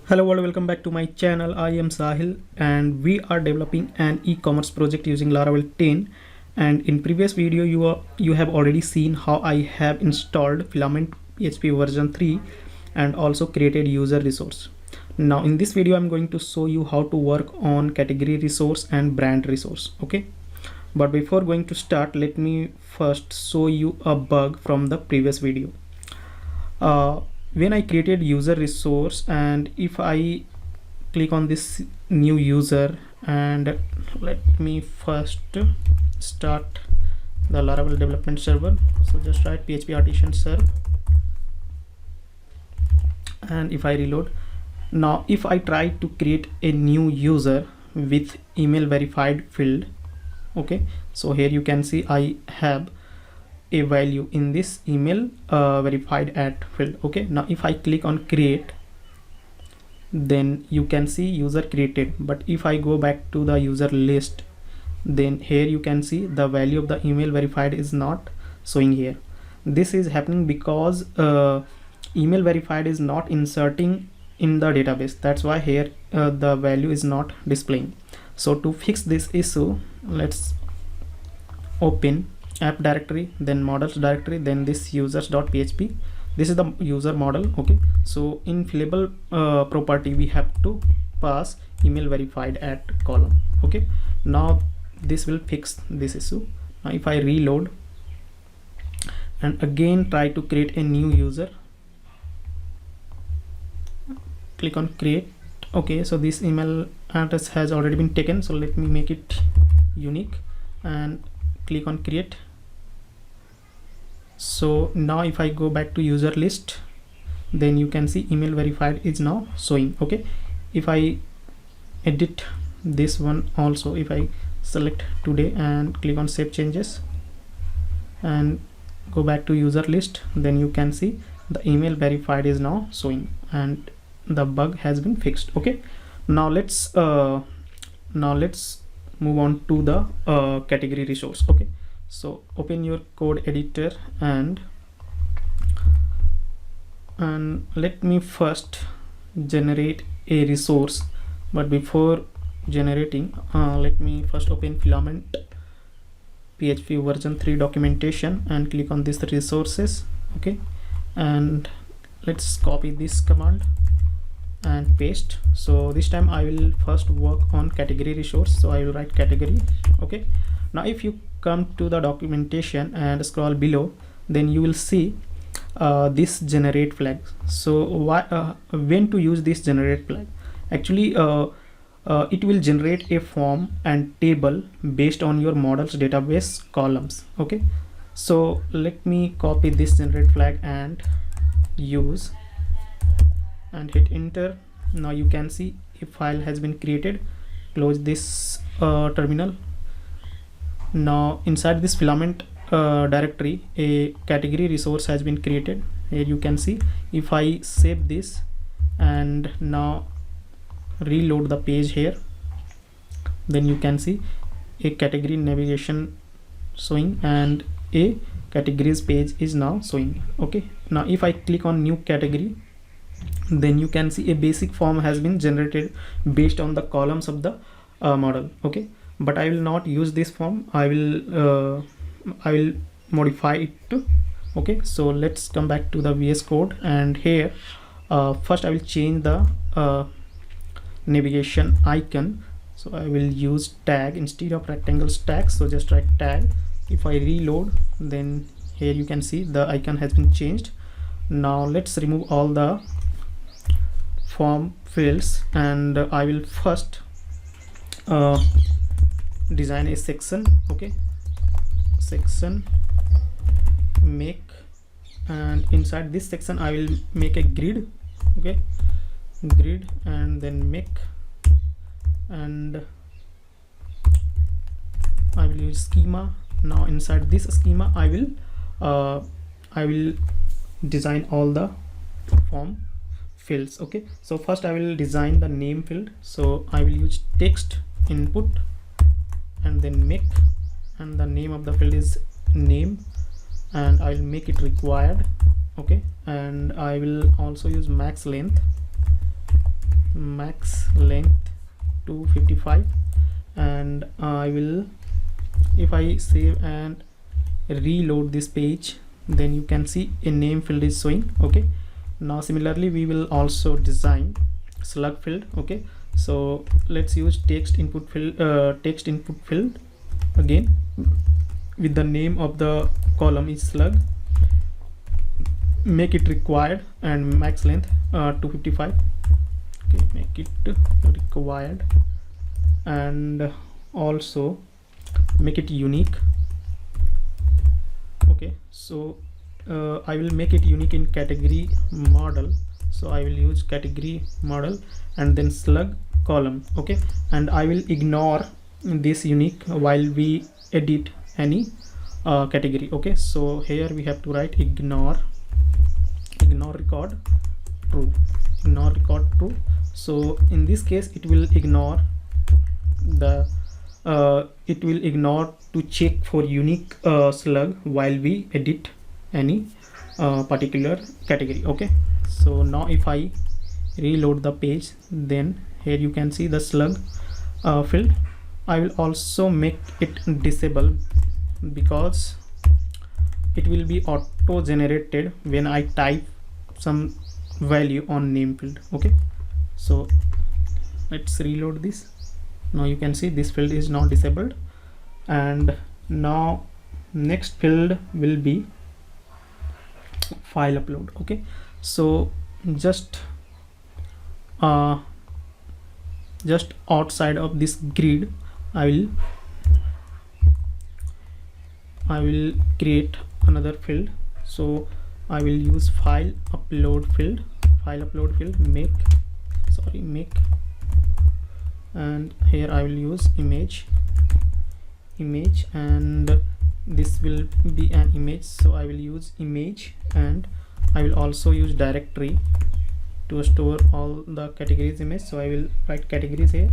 Hello world, welcome back to my channel. I am Sahil and we are developing an e-commerce project using Laravel 10. And in previous video you have already seen how I have installed Filament PHP version 3 and also created user resource. Now in this video I'm going to show you how to work on category resource and brand resource. Okay, but before going to start, let me first show you a bug from the previous video. When I created user resource, and if I click on this new user, and let me first start the Laravel development server. So just write PHP artisan serve, and if I reload, now if I try to create a new user with email verified field, okay, so here you can see I have a value in this email verified at field. Okay, now if I click on create, then you can see user created. But if I go back to the user list, then here you can see the value of the email verified is not showing here. This is happening because email verified is not inserting in the database. That's why here the value is not displaying. So to fix this issue, let's open app directory, then models directory, then this users.php. This is the user model. Okay, so in fillable property we have to pass email verified at column. Okay, now this will fix this issue. Now if I reload and again try to create a new user, click on create. Okay, so this email address has already been taken, so let me make it unique and click on create. So now if I go back to user list, then you can see email verified is now showing. Okay, if I edit this one also, if I select today and click on save changes and go back to user list, then you can see the email verified is now showing and the bug has been fixed. Okay, now let's move on to the category resource. Okay, so open your code editor and let me first generate a resource. But before generating, let me first open Filament PHP version 3 documentation and click on this resources. Okay, and let's copy this command and paste. So this time I will first work on category resource, so I will write category. Okay, now if you come to the documentation and scroll below, then you will see this generate flag. So when to use this generate flag? Actually it will generate a form and table based on your model's database columns. Okay, so let me copy this generate flag and use and hit enter. Now you can see a file has been created. Close this terminal. Now inside this filament directory, a category resource has been created. Here you can see, if I save this and now reload the page here, then you can see a category navigation showing and a categories page is now showing. Okay, now if I click on new category, then you can see a basic form has been generated based on the columns of the model. Okay, but I will not use this form. I will modify it too. Okay, so let's come back to the VS Code, and here first I will change the navigation icon. So I will use tag instead of rectangle tag, so just write tag. If I reload, then here you can see the icon has been changed. Now let's remove all the form fields, and I will first design a section. Okay, section make, and inside this section I will make a grid. Okay, grid, and then make, and I will use schema. Now inside this schema I will design all the form fields. Okay, so first I will design the name field. So I will use text input and then make, and the name of the field is name, and I will make it required. Okay, and I will also use max length max length 255, and I will, if I save and reload this page, then you can see a name field is showing. Okay, now similarly we will also design slug field. Okay, so let's use text input field again, with the name of the column is slug, make it required, and max length 255. Okay, make it required, and also make it unique. Okay, so I will make it unique in category model, so I will use category model and then slug column. Okay, and I will ignore this unique while we edit any category. Okay, so here we have to write ignore record true, ignore record true. So in this case it will ignore the to check for unique slug while we edit any particular category. Okay, so now if I reload the page, then here you can see the slug field. I will also make it disable because it will be auto generated when I type some value on name field. Okay, so let's reload this. Now you can see this field is now disabled, and now next field will be file upload. Okay, so just outside of this grid I will create another field. So I will use file upload field, make, and here I will use image, and this will be an image, so I will use image, and I will also use directory to store all the categories image, so I will write categories here.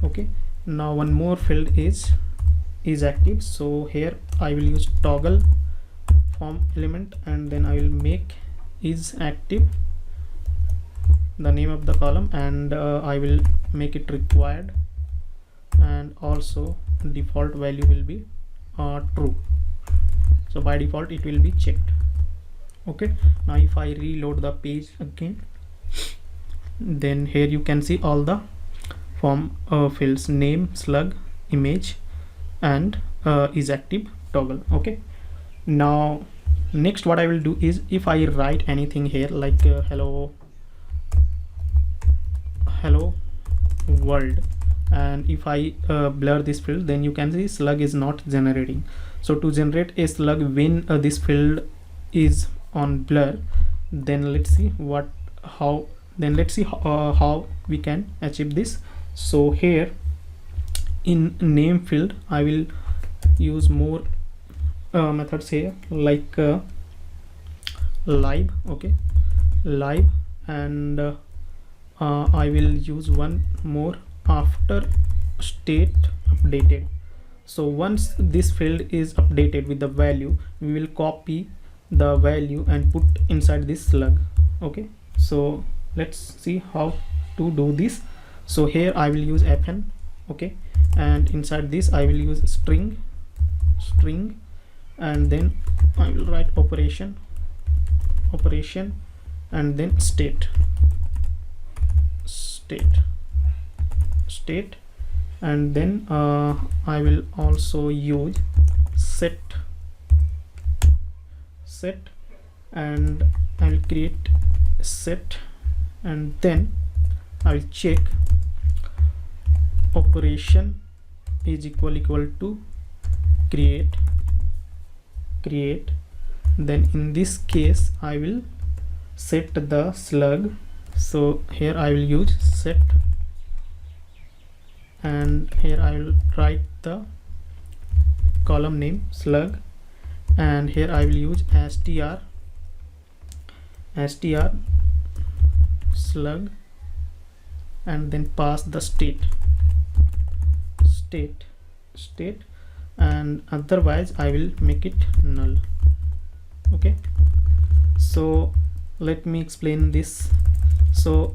Okay, now one more field is active, so here I will use toggle form element, and then I will make is active the name of the column, and I will make it required, and also default value will be true, so by default it will be checked. Okay, now if I reload the page again, then here you can see all the form fields, name, slug, image, and is active, toggle. Okay, now next what I will do is, if I write anything here like hello world, and if I blur this field, then you can see slug is not generating. So to generate a slug when this field is on blur, then let's see how we can achieve this. So here in name field I will use more methods here, like live. Okay, live, and I will use one more after state updated. So once this field is updated with the value, we will copy the value and put inside this slug. Okay, so let's see how to do this. So here I will use fn. Okay, and inside this I will use string, and then I will write operation, and then state, and then I will also use set, and I will create set, and then I will check operation is equal to create. Then in this case I will set the slug, so here I will use set, and here I will write the column name slug, and here I will use str slug, and then pass the state, and otherwise I will make it null. Okay, so let me explain this. So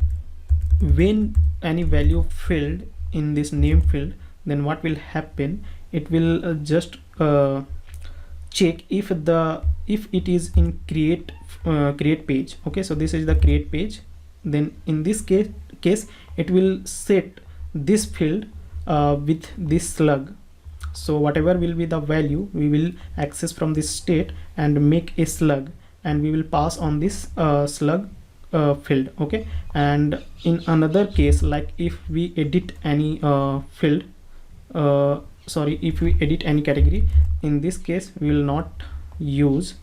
when any value filled in this name field, then what will happen, it will just check if it is in create page. Okay, so this is the create page. Then in this case it will set this field with this slug. So whatever will be the value, we will access from this state and make a slug, and we will pass on this slug field. Okay, and in another case, like if we edit any field, if we edit any category, in this case we will not use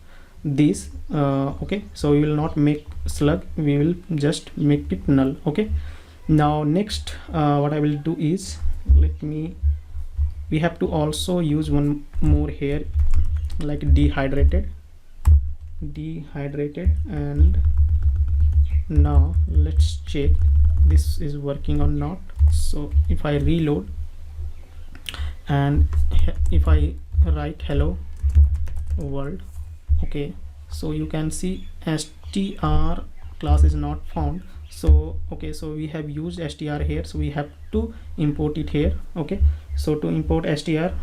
this. Okay, so we will not make slug, we will just make it null. Okay, now next what I will do is, we have to also use one more here, like dehydrated. And now let's check this is working or not. So if I reload and if I write hello world, okay, so you can see str class is not found. So okay, so we have used str here, so we have to import it here. Okay, so to import str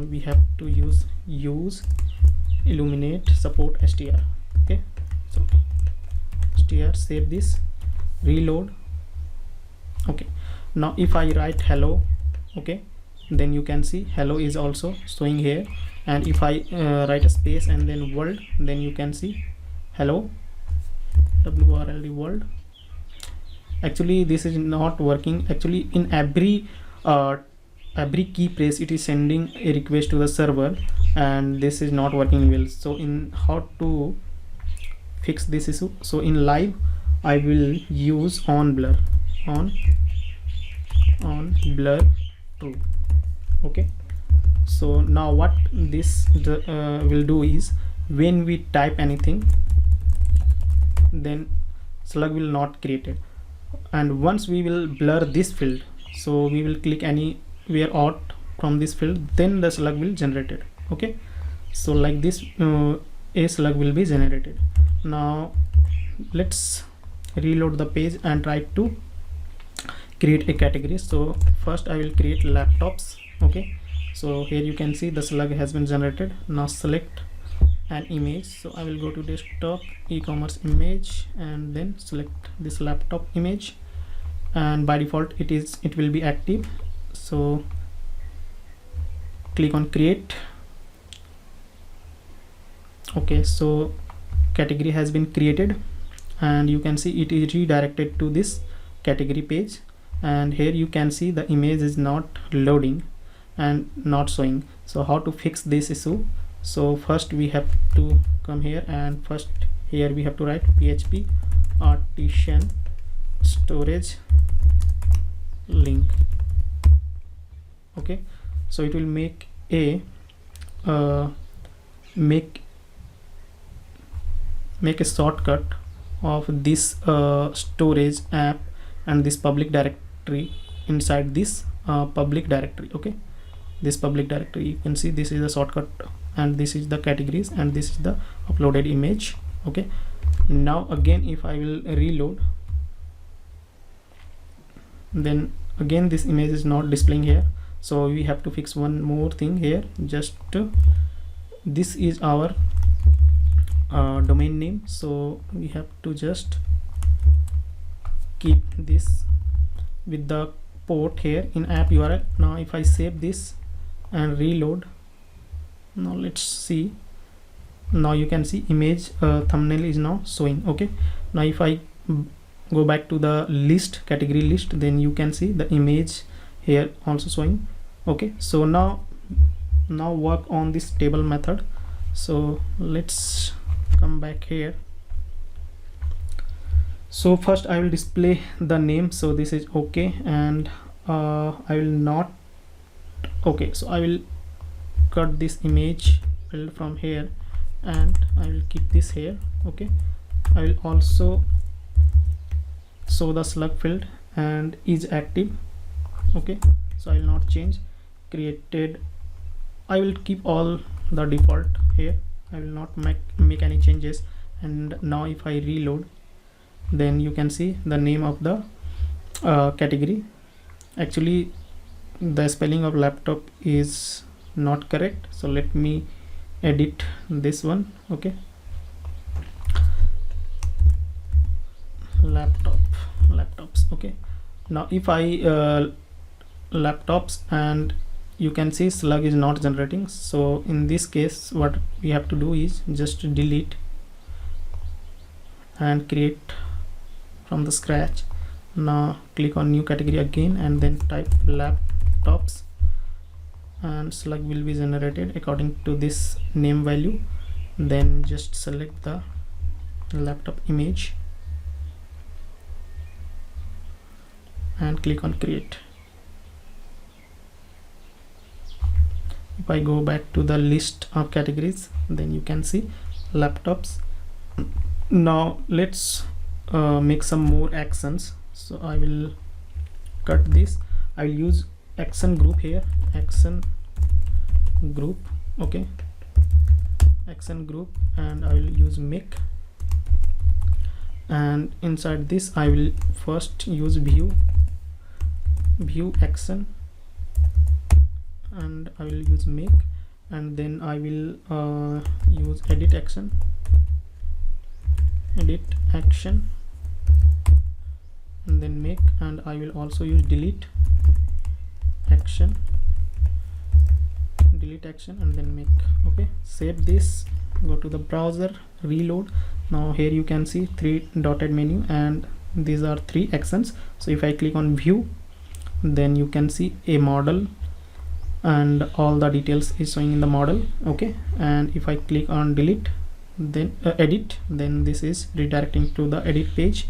we have to use illuminate support str. Okay, so str, save this, reload. Okay, now if I write hello, okay, then you can see hello is also showing here. And if I write a space and then world, then you can see hello WRLD world. Actually this is not working. Actually in every key press it is sending a request to the server, and this is not working well. So in how to fix this issue, so in live I will use on blur true. Okay, so now what this will do is, when we type anything, then slug will not created. And once we will blur this field, so we will click anywhere out from this field, then the slug will generated. Okay, so like this a slug will be generated. Now let's reload the page and try to create a category. So first I will create laptops. Okay, so here you can see the slug has been generated. Now select an image, so I will go to desktop, e-commerce image, and then select this laptop image, and by default it will be active. So click on create. Okay, so category has been created, and you can see it is redirected to this category page. And here you can see the image is not loading and not showing. So how to fix this issue? So first we have to come here, and first here we have to write php artisan storage link. Okay, so it will make a make a shortcut of this storage app and this public directory inside this public directory. Okay, this public directory, you can see this is a shortcut, and this is the categories, and this is the uploaded image. Okay, now again if I will reload, then again this image is not displaying here. So we have to fix one more thing here. Just this is our domain name, so we have to just keep this with the port here in app URL. Now if I save this and reload, now let's see. Now you can see image thumbnail is now showing. Okay, now if I go back to the list, category list, then you can see the image here also showing. Okay, so now work on this table method. So let's come back here. So first I will display the name, so this is okay, and I will not. Okay, so I will cut this image field from here, and I will keep this here. Okay, I will also show the slug field and is active. Okay, so I will not change. Created, I will keep all the default here. I will not make any changes. And now if I reload, then you can see the name of the category. Actually the spelling of laptop is not correct, so let me edit this one. Okay, laptops. Okay, now if I laptops, and you can see slug is not generating. So in this case what we have to do is just delete and create from the scratch. Now click on new category again and then type laptops, and slug will be generated according to this name value. Then just select the laptop image and click on create. If I go back to the list of categories, then you can see laptops. Now let's make some more actions. So I will cut this. I will use action group here, action group. Okay, action group, and I will use make, and inside this I will first use view action, and I will use make, and then I will use edit action, and then make, and I will also use delete action, and then make. Okay, save this, go to the browser, reload. Now here you can see 3 dotted menu, and these are 3 actions. So if I click on view, then you can see a model, and all the details is showing in the model. Okay, and if I click on delete, then edit, then this is redirecting to the edit page.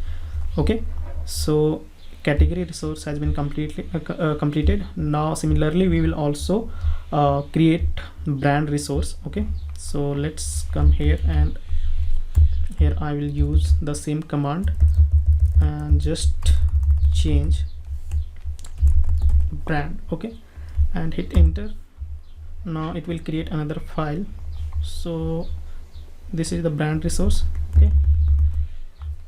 Okay, so category resource has been completed. Now similarly we will also create brand resource. Okay, so let's come here, and here I will use the same command and just change brand. Okay, and hit enter. Now it will create another file. So this is the brand resource. Okay,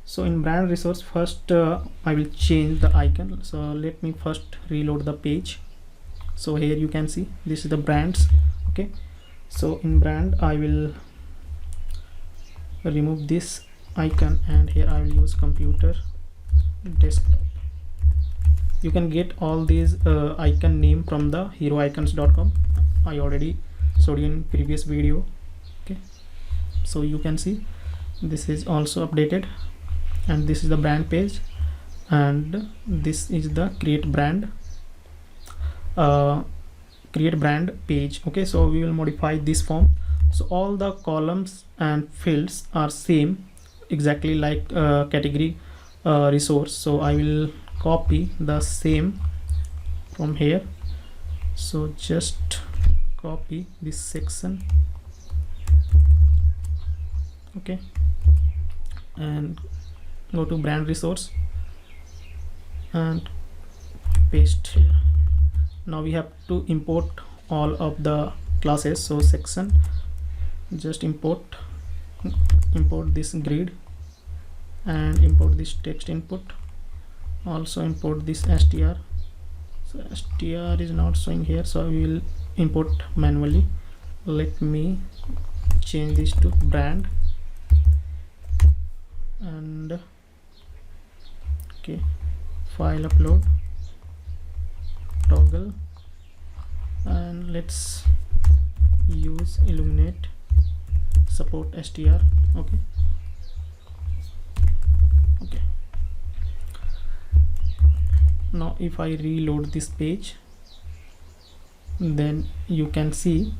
so in brand resource, first I will change the icon. So let me first reload the page. So here you can see this is the brands. Okay, so in brand I will remove this icon, and here I will use computer desktop. You can get all these icon name from the heroicons.com. I already showed you in previous video. Okay, so you can see this is also updated, and this is the brand page, and this is the create brand page. Okay, so we will modify this form. So all the columns and fields are same, exactly like category resource. So I will copy the same from here. So just copy this section. Okay, and go to brand resource and paste here. Now we have to import all of the classes. So section, just import this grid, and import this text input, also import this str. So str is not showing here, so we will import manually. Let me change this to brand, and okay, file upload, toggle, and let's use illuminate support str. Okay, now if I reload this page, then you can see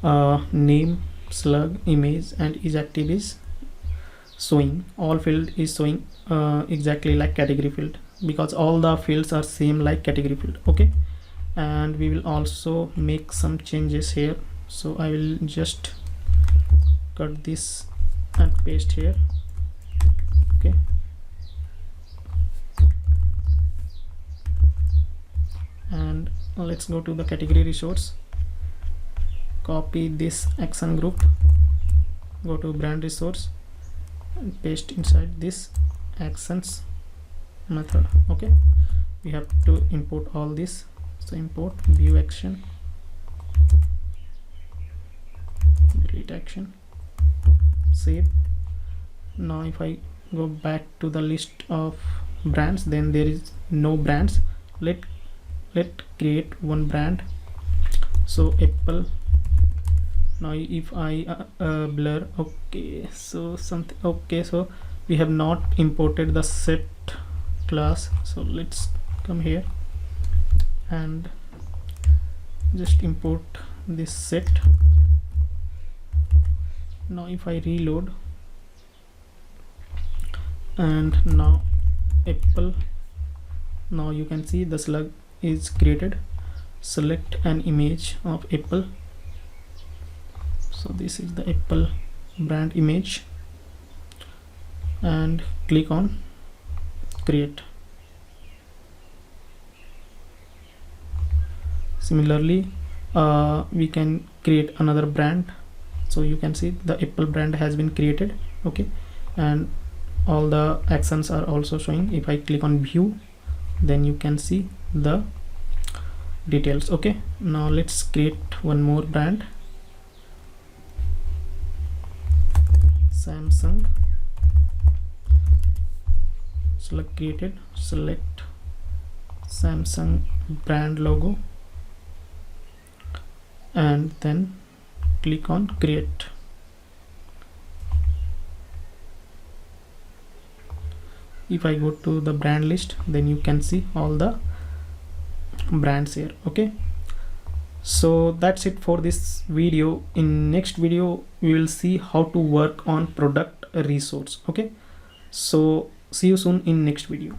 name, slug, image, and is active is showing. All field is showing exactly like category field, because all the fields are same like category field. Okay, and we will also make some changes here. So I will just cut this and paste here. Okay, and let's go to the category resource, copy this action group, go to brand resource and paste inside this actions. method. Okay, we have to import all this. So import view action, delete action, save. Now if I go back to the list of brands, then there is no brands. Let create one brand. So Apple. Now if I blur, okay, so something, okay, so we have not imported the set class, so let's come here and just import this set. Now if I reload, and now Apple, now you can see the slug is created. Select an image of Apple. So this is the Apple brand image, and click on create. Similarly, we can create another brand. So you can see the Apple brand has been created. Okay, and all the actions are also showing. If I click on view, then you can see the details. Okay, now let's create one more brand. Samsung. Select created, select Samsung brand logo, and then click on create. If I go to the brand list, then you can see all the brands here. Okay, so that's it for this video. In next video we will see how to work on product resource. Okay, so see you soon in next video.